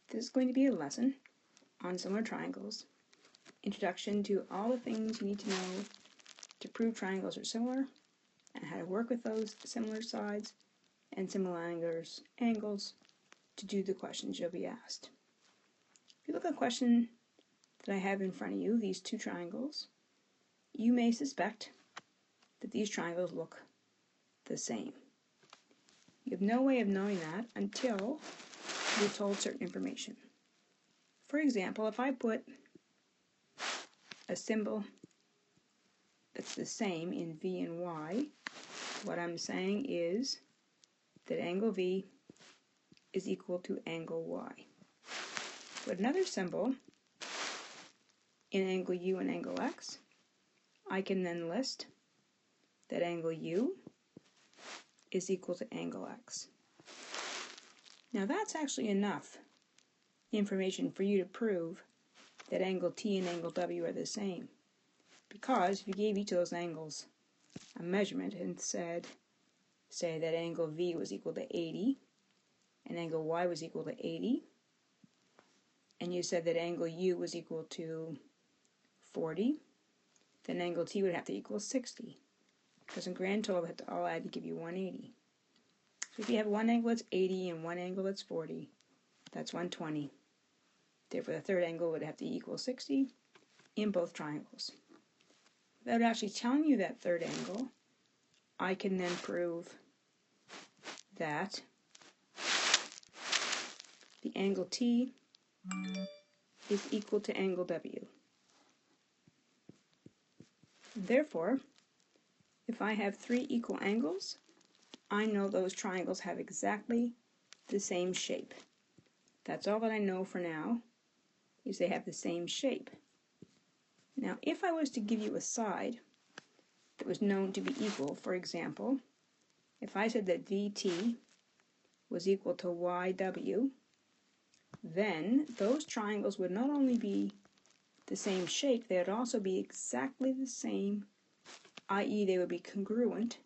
This is going to be a lesson on similar triangles, introduction to all the things you need to know to prove triangles are similar, and how to work with those similar sides and similar angles to do the questions you'll be asked. If you look at the question that I have in front of you, these two triangles, you may suspect that these triangles look the same. You have no way of knowing that until you're told certain information. For example, if I put a symbol that's the same in V and Y, what I'm saying is that angle V is equal to angle Y. Put another symbol in angle U and angle X, I can then list that angle U is equal to angle X. Now that's actually enough information for you to prove that angle T and angle W are the same. Because if you gave each of those angles a measurement and say that angle V was equal to 80 and angle Y was equal to 80, and you said that angle U was equal to 40, then angle T would have to equal 60. Because in grand total, they have to all add to give you 180. So if you have one angle that's 80 and one angle that's 40, that's 120. Therefore, the third angle would have to equal 60 in both triangles. Without actually telling you that third angle, I can then prove that the angle T is equal to angle W. Therefore, if I have three equal angles, I know those triangles have exactly the same shape. That's all that I know for now, is they have the same shape. Now, if I was to give you a side that was known to be equal, for example, if I said that VT was equal to YW, then those triangles would not only be the same shape, they would also be exactly the same, i.e. they would be congruent,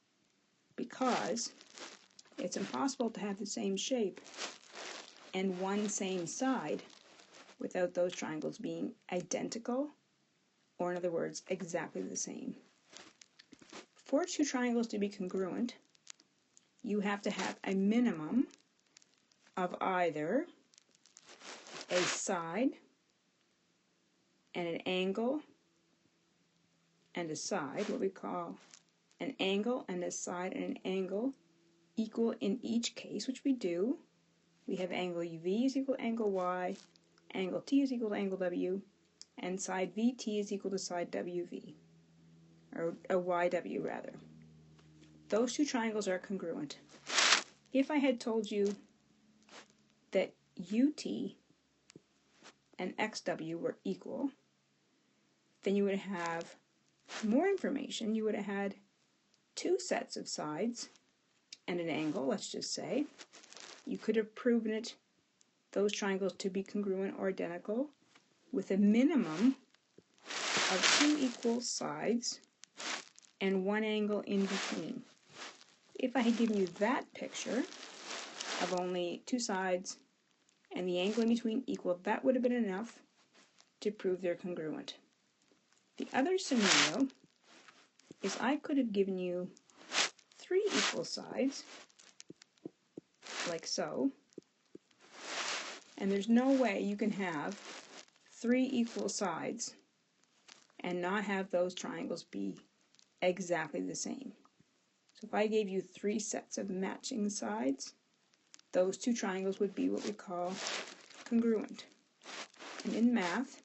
because it's impossible to have the same shape and one same side without those triangles being identical, or in other words, exactly the same. For two triangles to be congruent, you have to have a minimum of either a side and an angle and a side, what we call an angle and a side and an angle equal in each case, which we do. We have angle UV is equal to angle Y, angle T is equal to angle W, and side VT is equal to side WV, or YW rather. Those two triangles are congruent. If I had told you that UT and XW were equal, then you would have more information. You would have had two sets of sides and an angle, let's just say. You could have proven those triangles to be congruent or identical with a minimum of two equal sides and one angle in between. If I had given you that picture of only two sides and the angle in between equal, that would have been enough to prove they're congruent. The other scenario is I could have given you three equal sides, like so, and there's no way you can have three equal sides and not have those triangles be exactly the same. So if I gave you three sets of matching sides, those two triangles would be what we call congruent. And in math,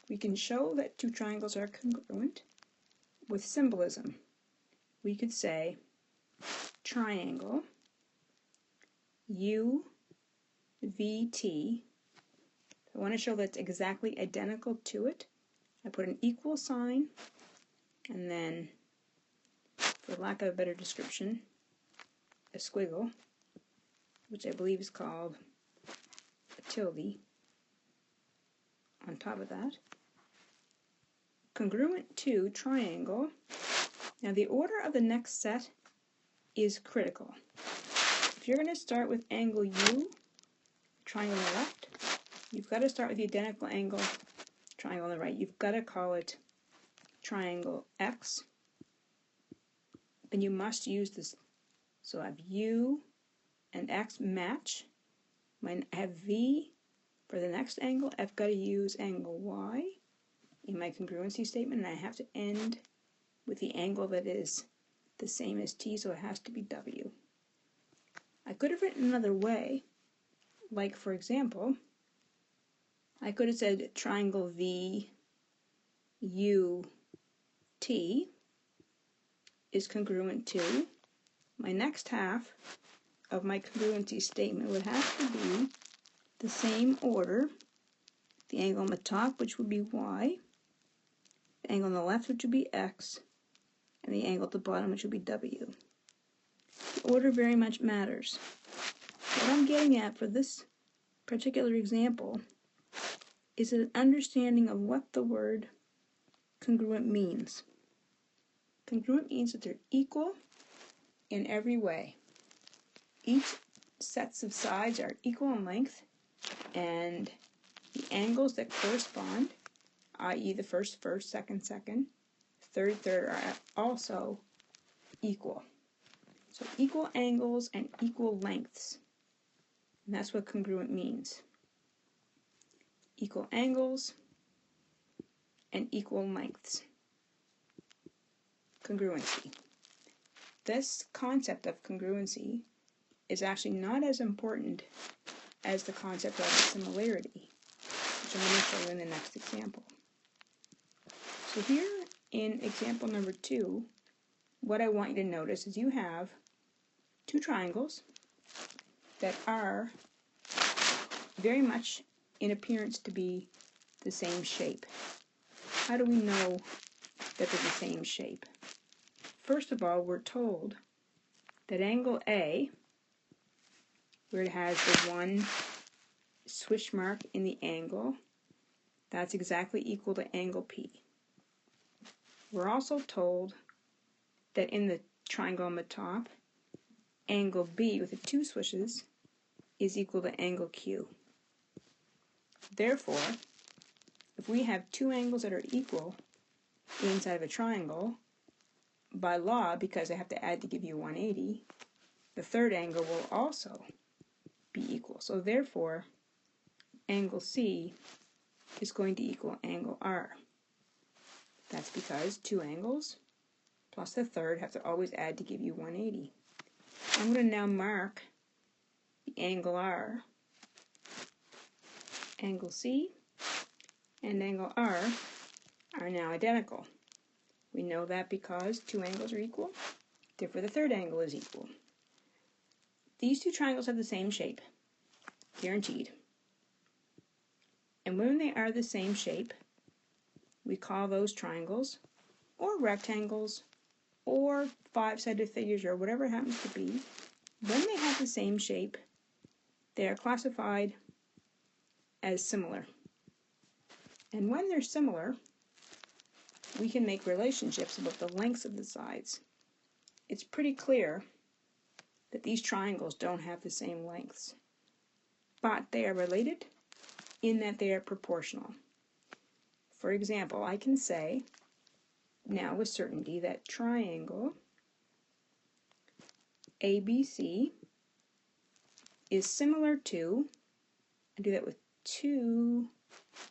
we can show that two triangles are congruent with symbolism. We could say triangle UVT. I want to show that's exactly identical to it. I put an equal sign, and then, for lack of a better description, a squiggle, which I believe is called a tilde, on top of that. Congruent to triangle. Now the order of the next set is critical. If you're going to start with angle U, triangle on the left, you've got to start with the identical angle triangle on the right. You've got to call it triangle X, and you must use this. So I have U and X match. I have V for the next angle. I've got to use angle Y in my congruency statement, and I have to end with the angle that is the same as T, so it has to be W. I could have written another way, like for example, I could have said triangle V U T is congruent to, my next half of my congruency statement would have to be the same order, the angle on the top, which would be Y, the angle on the left, which would be X, and the angle at the bottom, which would be W. The order very much matters. What I'm getting at for this particular example is an understanding of what the word congruent means. Congruent means that they're equal in every way. Each sets of sides are equal in length, and the angles that correspond, i.e. the first, second, third, are also equal. So equal angles and equal lengths. And that's what congruent means. Equal angles and equal lengths. Congruency. This concept of congruency is actually not as important as the concept of similarity, which I'm going to show you in the next example. So here in example number 2, what I want you to notice is you have two triangles that are very much in appearance to be the same shape. How do we know that they're the same shape? First of all, we're told that angle A, where it has the one switch mark in the angle, that's exactly equal to angle P. We're also told that in the triangle on the top, angle B with the two switches is equal to angle Q. Therefore, if we have two angles that are equal inside of a triangle, by law, because I have to add to give you 180, the third angle will also be equal. So therefore, angle C is going to equal angle R. That's because two angles plus the third have to always add to give you 180. I'm going to now mark the angle R, angle C, and angle R are now identical. We know that because two angles are equal, therefore the third angle is equal. These two triangles have the same shape, guaranteed. And when they are the same shape, we call those triangles, or rectangles, or five-sided figures, or whatever it happens to be. When they have the same shape, they are classified as similar. And when they're similar, we can make relationships about the lengths of the sides. It's pretty clear that these triangles don't have the same lengths, but they are related in that they are proportional. For example, I can say now with certainty that triangle ABC is similar to, I do that with two,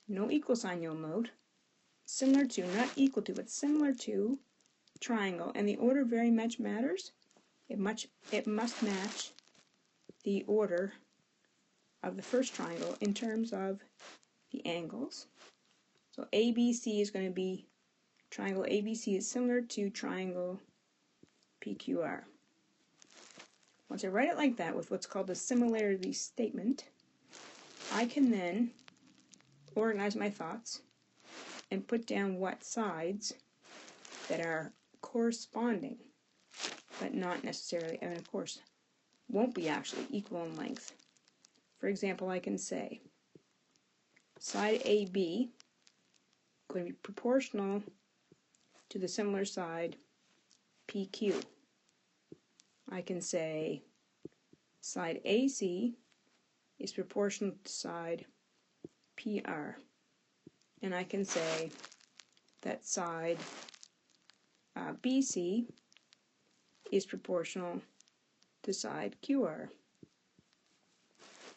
no equal sign you'll note, similar to, not equal to, but similar to triangle, and the order very much matters. It must match the order of the first triangle in terms of the angles. So ABC is going to be, triangle ABC is similar to triangle PQR. Once I write it like that with what's called a similarity statement, I can then organize my thoughts and put down what sides that are corresponding, but not necessarily, and of course, won't be actually equal in length. For example, I can say side AB going to be proportional to the similar side PQ. I can say side AC is proportional to side PR. And I can say that side BC is proportional to side QR.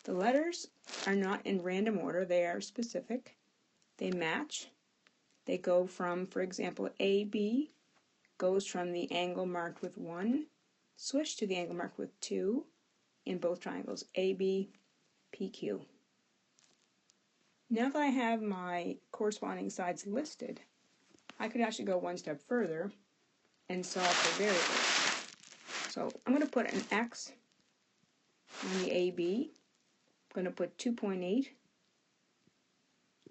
The letters are not in random order, they are specific. They match. They go from, for example, AB goes from the angle marked with 1, switch to the angle marked with 2 in both triangles, AB, PQ. Now that I have my corresponding sides listed, I could actually go one step further and solve for variables. So I'm going to put an X on the AB. I'm going to put 2.8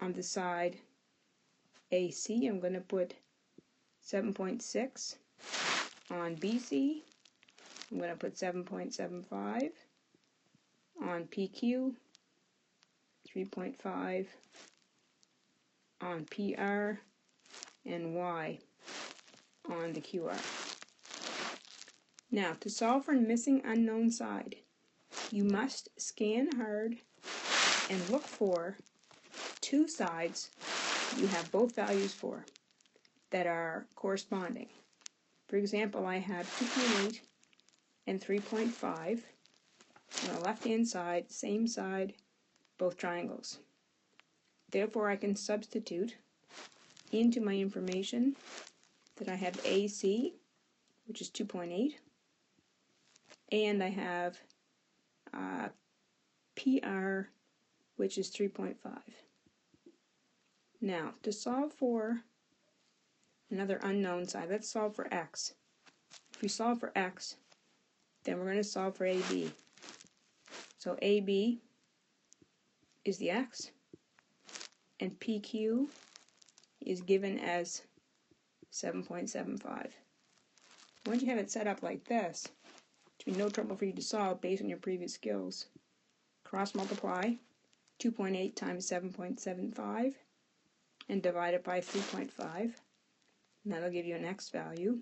on the side AC. I'm going to put 7.6 on BC. I'm going to put 7.75 on PQ, 3.5 on PR, and Y on the QR. Now, to solve for missing unknown side, you must scan hard and look for two sides you have both values for that are corresponding. For example, I have 2.8 and 3.5 on the left-hand side, same side, both triangles. Therefore, I can substitute into my information that I have AC, which is 2.8, and I have PR, which is 3.5. Now, to solve for another unknown side, let's solve for X. If we solve for X, then we're going to solve for AB. So AB is the X, and PQ is given as 7.75. Once you have it set up like this, it should be no trouble for you to solve based on your previous skills. Cross multiply 2.8 times 7.75 and divide it by 3.5, and that'll give you an X value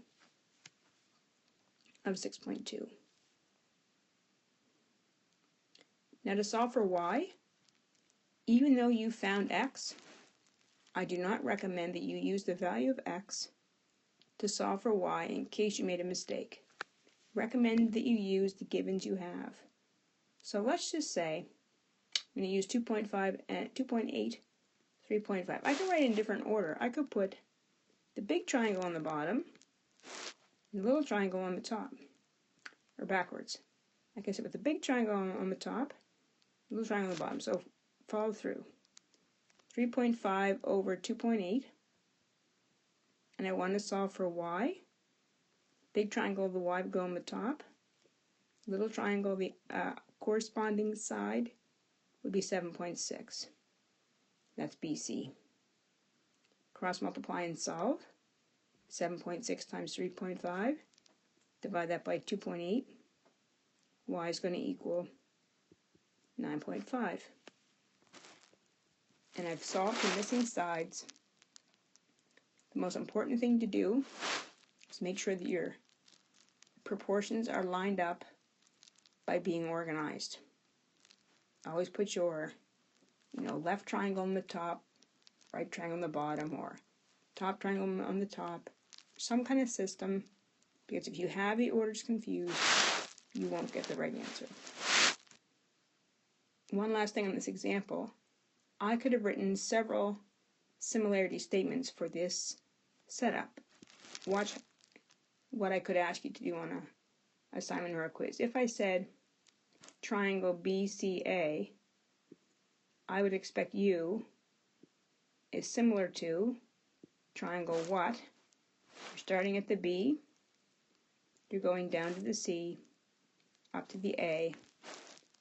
of 6.2. Now to solve for Y, even though you found X, I do not recommend that you use the value of X to solve for Y in case you made a mistake. Recommend that you use the givens you have. So let's just say I'm going to use 2.5 and 2.8, 3.5. I can write in different order. I could put the big triangle on the bottom and the little triangle on the top, or backwards. Like I said, with the big triangle on the top, the little triangle on the bottom. So follow through. 3.5 over 2.8, and I want to solve for Y. Big triangle of the Y would go on the top. Little triangle, the corresponding side would be 7.6. That's BC. Cross multiply and solve. 7.6 times 3.5. Divide that by 2.8. Y is going to equal 9.5. And I've solved the missing sides. The most important thing to do is make sure that your proportions are lined up by being organized. Always put your left triangle on the top, right triangle on the bottom, or top triangle on the top, some kind of system, because if you have the orders confused, you won't get the right answer. One last thing on this example, I could have written several similarity statements for this setup. Watch what I could ask you to do on an assignment or a quiz. If I said triangle BCA, I would expect U is similar to triangle what? You're starting at the B, you're going down to the C, up to the A.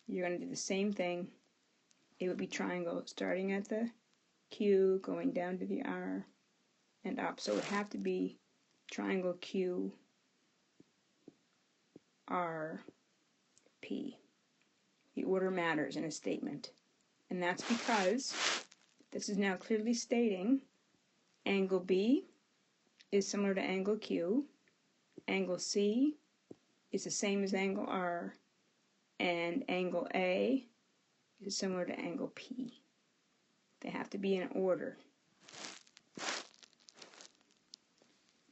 You're going to do the same thing. It would be triangle starting at the Q, going down to the R, and up. So it would have to be triangle Q, R, P. The order matters in a statement. And that's because this is now clearly stating angle B is similar to angle Q, angle C is the same as angle R, and angle A is similar to angle P. They have to be in order.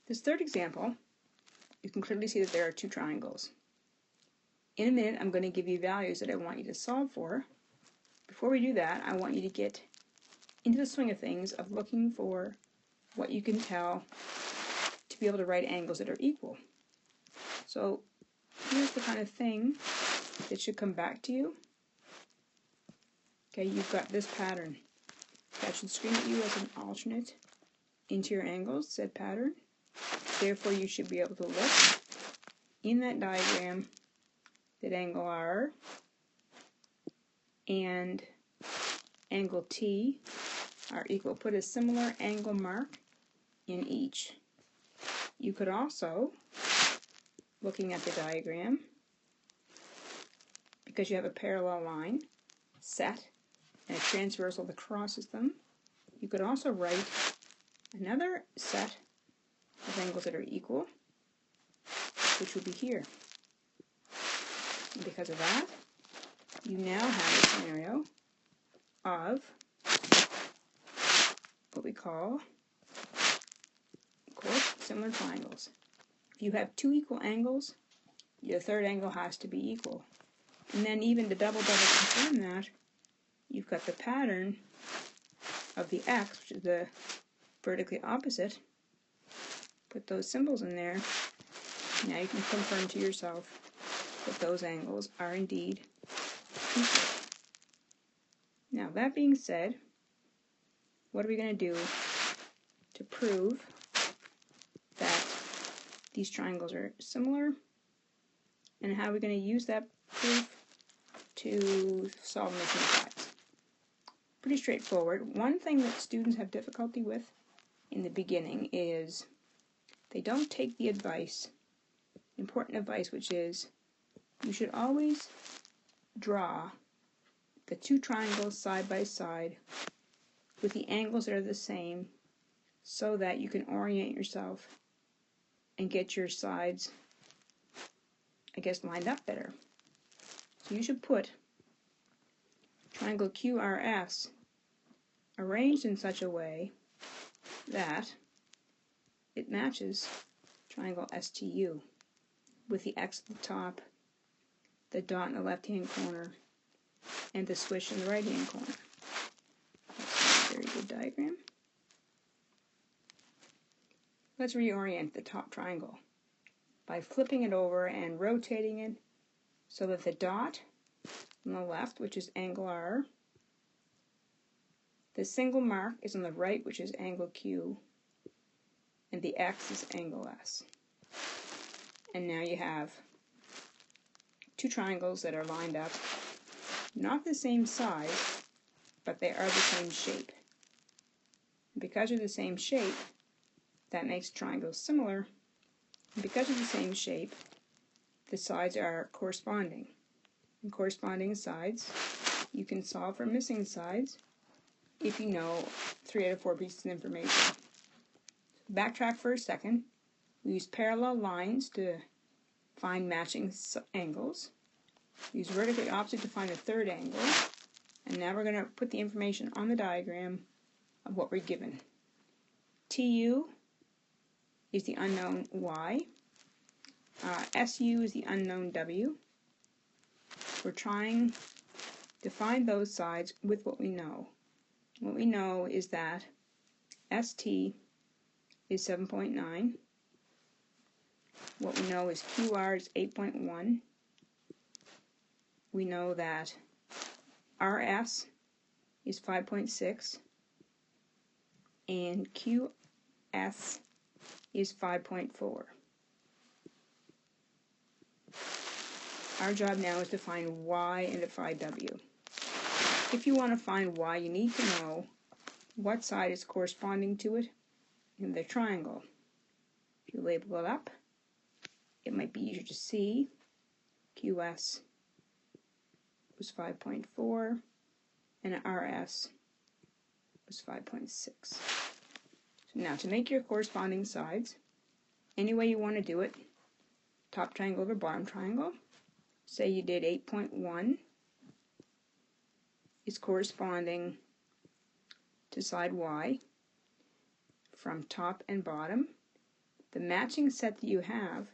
This third example, you can clearly see that there are two triangles. In a minute, I'm going to give you values that I want you to solve for. Before we do that, I want you to get into the swing of things of looking for what you can tell to be able to write angles that are equal. So here's the kind of thing that should come back to you. Okay, you've got this pattern. That should scream at you as an alternate interior angles, said pattern. Therefore, you should be able to look in that diagram that angle R and angle T are equal. Put a similar angle mark in each. You could also, looking at the diagram, because you have a parallel line set and a transversal that crosses them, you could also write another set of angles that are equal, which would be here. And because of that, you now have a scenario of what we call, of course, similar triangles. If you have two equal angles, your third angle has to be equal. And then even to double confirm that, you've got the pattern of the x, which is the vertically opposite. Put those symbols in there. Now you can confirm to yourself that those angles are indeed equal. Now that being said, what are we going to do to prove that these triangles are similar? And how are we going to use that proof to solve missing sides? Pretty straightforward. One thing that students have difficulty with in the beginning is they don't take the advice, important advice, which is you should always draw the two triangles side by side with the angles that are the same so that you can orient yourself and get your sides, I guess, lined up better. So you should put triangle QRS arranged in such a way that it matches triangle STU with the X at the top, the dot in the left-hand corner, and the swish in the right-hand corner. That's a very good diagram. Let's reorient the top triangle by flipping it over and rotating it so that the dot on the left, which is angle R, the single mark is on the right, which is angle Q, and the X is angle S. And now you have two triangles that are lined up, not the same size, but they are the same shape. And because they're the same shape, that makes triangles similar. And because of the same shape, the sides are corresponding. And corresponding sides, you can solve for missing sides if you know 3 out of 4 pieces of information. Backtrack for a second. We use parallel lines to find matching angles. We use vertically opposite to find a third angle. And now we're going to put the information on the diagram of what we're given. TU is the unknown Y. SU is the unknown W. We're trying to find those sides with what we know. What we know is that ST is 7.9. What we know is QR is 8.1. We know that RS is 5.6 and QS is 5.4. Our job now is to find Y and to find W. If you want to find Y, you need to know what side is corresponding to it in the triangle. If you label it up, it might be easier to see. QS was 5.4 and RS was 5.6. So now to make your corresponding sides, any way you want to do it, top triangle over bottom triangle, say you did 8.1 is corresponding decide y from top and bottom. The matching set that you have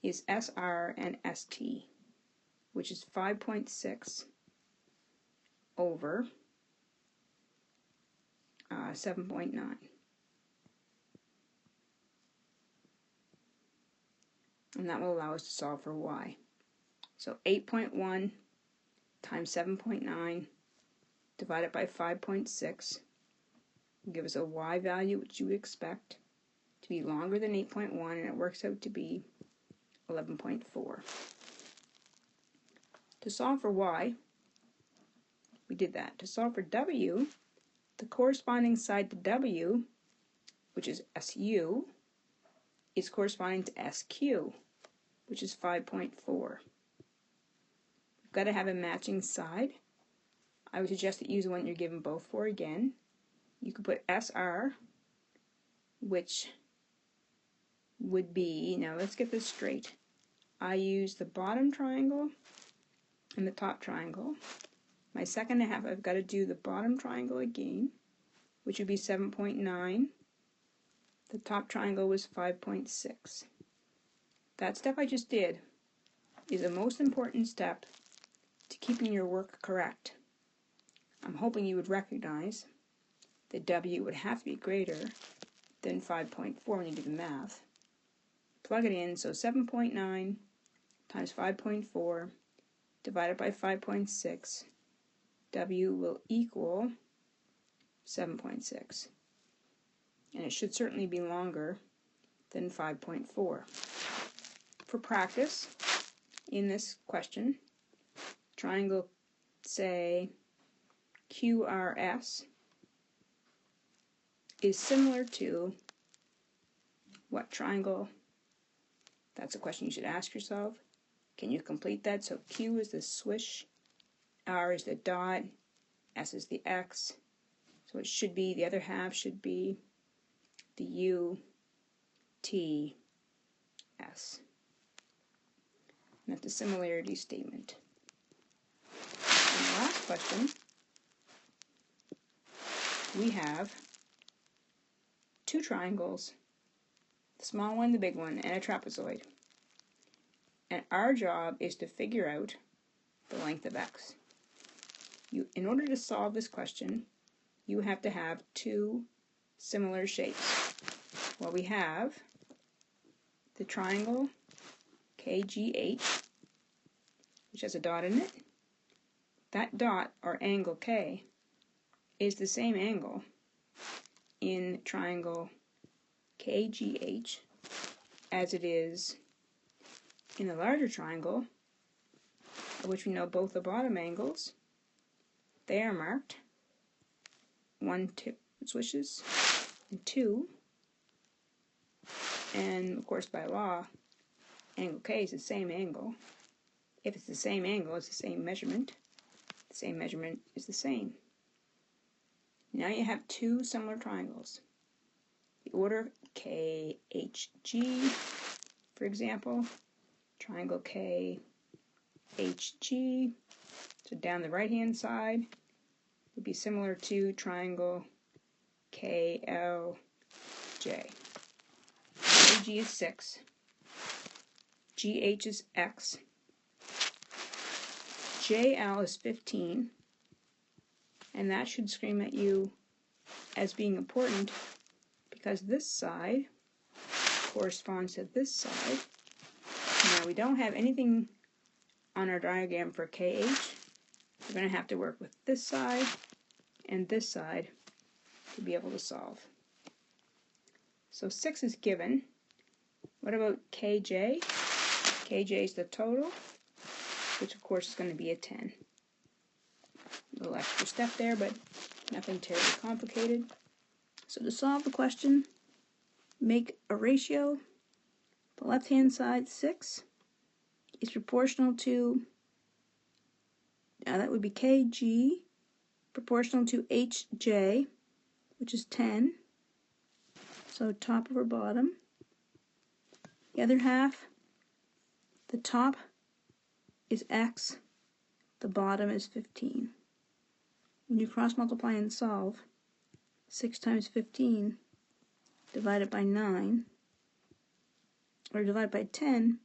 is SR and ST, which is 5.6 over 7.9. And that will allow us to solve for y. So 8.1 times 7.9 divided by 5.6 will give us a y value which you would expect to be longer than 8.1, and it works out to be 11.4. To solve for y, we did that. To solve for w, the corresponding side to w, which is SU, is corresponding to SQ, which is 5.4. We've got to have a matching side. I would suggest that you use the one you're given both for again. You could put SR, which would be, now let's get this straight. I use the bottom triangle and the top triangle. My second half, I've got to do the bottom triangle again, which would be 7.9. The top triangle was 5.6. That step I just did is the most important step to keeping your work correct. I'm hoping you would recognize that W would have to be greater than 5.4 when you do the math. Plug it in, so 7.9 times 5.4 divided by 5.6, W will equal 7.6. And it should certainly be longer than 5.4. For practice, in this question, triangle, say, QRS is similar to what triangle? That's a question you should ask yourself. Can you complete that? So Q is the swish, R is the dot, S is the X. So it should be, the other half should be the U, T, S. And that's a similarity statement. And the last question, we have two triangles, the small one, the big one, and a trapezoid. And our job is to figure out the length of x. In order to solve this question, you have to have two similar shapes. Well, we have the triangle KGH, which has a dot in it. That dot, or angle K, is the same angle in triangle KGH as it is in the larger triangle, of which we know both the bottom angles. They are marked 1, 2 swishes, and 2. And of course, by law, angle K is the same angle. If it's the same angle, it's the same measurement. The same measurement is the same. Now you have two similar triangles. The order KHG, for example, triangle KHG, so down the right-hand side, would be similar to triangle KLJ. KG is 6, GH is X, JL is 15, and that should scream at you as being important because this side corresponds to this side. Now we don't have anything on our diagram for KH. We're going to have to work with this side and this side to be able to solve. So 6 is given. What about KJ? KJ is the total, which of course is going to be a 10. A little extra step there, but nothing terribly complicated. So to solve the question, make a ratio. The left-hand side, 6, is proportional to, that would be KG, proportional to HJ, which is 10. So top over bottom. The other half, the top is X, the bottom is 15. When you cross multiply and solve, 6 times 15 divided by 9, or divided by 10,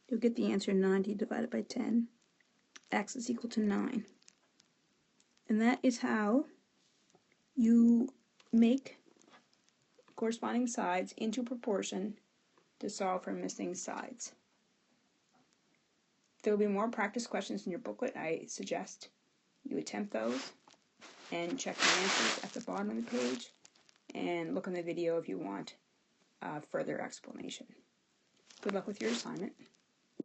you'll get the answer 90 divided by 10. X is equal to 9. And that is how you make corresponding sides into proportion to solve for missing sides. There will be more practice questions in your booklet. I suggest you attempt those and check the answers at the bottom of the page, and look on the video if you want further explanation. Good luck with your assignment.